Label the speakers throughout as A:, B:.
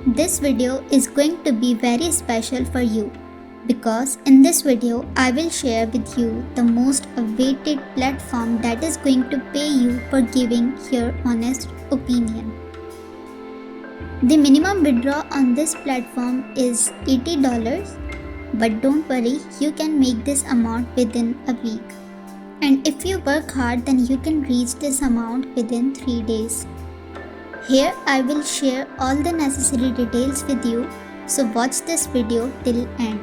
A: This video is going to be very special for you because in this video I will share with you the most awaited platform that is going to pay you for giving your honest opinion. The minimum withdrawal on this platform is $80, but don't worry, you can make this amount within a week. And if you work hard, then you can reach this amount within 3 days. Here I will share all the necessary details with you, so watch this video till end.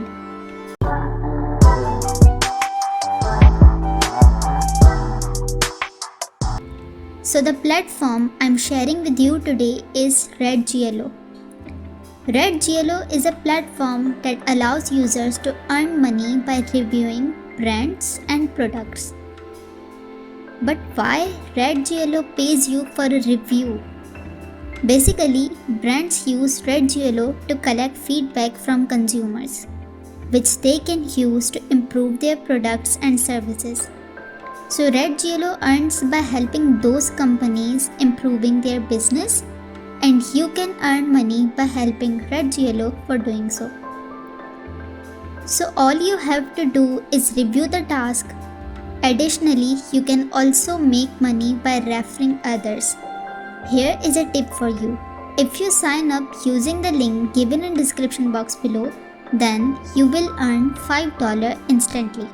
A: So the platform I'm sharing with you today is RateGLO. RateGLO is a platform that allows users to earn money by reviewing brands and products. But why RateGLO pays you for a review? Basically, brands use RateGLO to collect feedback from consumers, which they can use to improve their products and services. So RateGLO earns by helping those companies improving their business, and you can earn money by helping RateGLO for doing so. So all you have to do is review the task. Additionally, you can also make money by referring others. Here is a tip for you. If you sign up using the link given in description box below, then you will earn $5 instantly.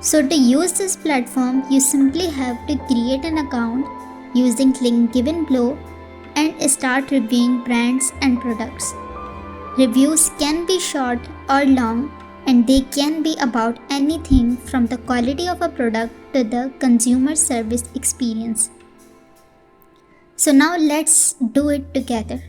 A: So to use this platform, you simply have to create an account using link given below and start reviewing brands and products. Reviews can be short or long, and they can be about anything from the quality of a product to the consumer service experience. So now let's do it together.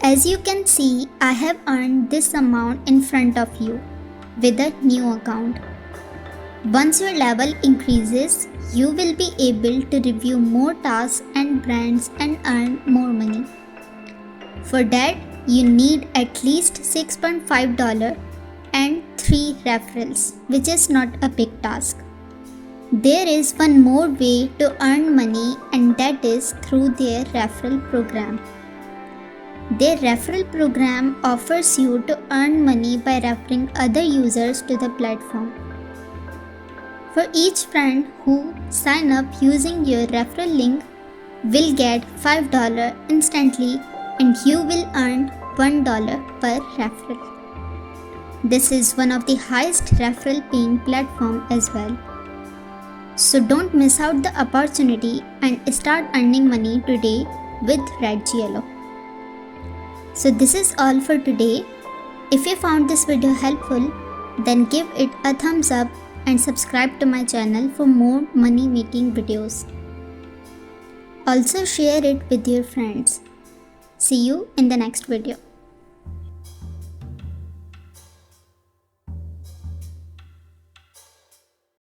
A: As you can see, I have earned this amount in front of you with a new account. Once your level increases, you will be able to review more tasks and brands and earn more money. For that, you need at least $6.5 and 3 referrals, which is not a big task. There is one more way to earn money, and that is through their referral program. Their referral program offers you to earn money by referring other users to the platform. For each friend who sign up using your referral link will get $5 instantly, and you will earn $1 per referral. This is one of the highest referral paying platform as well. So don't miss out the opportunity and start earning money today with RateGLO. So this is all for today. If you found this video helpful, then give it a thumbs up and subscribe to my channel for more money making videos. Also share it with your friends. See you in the next video.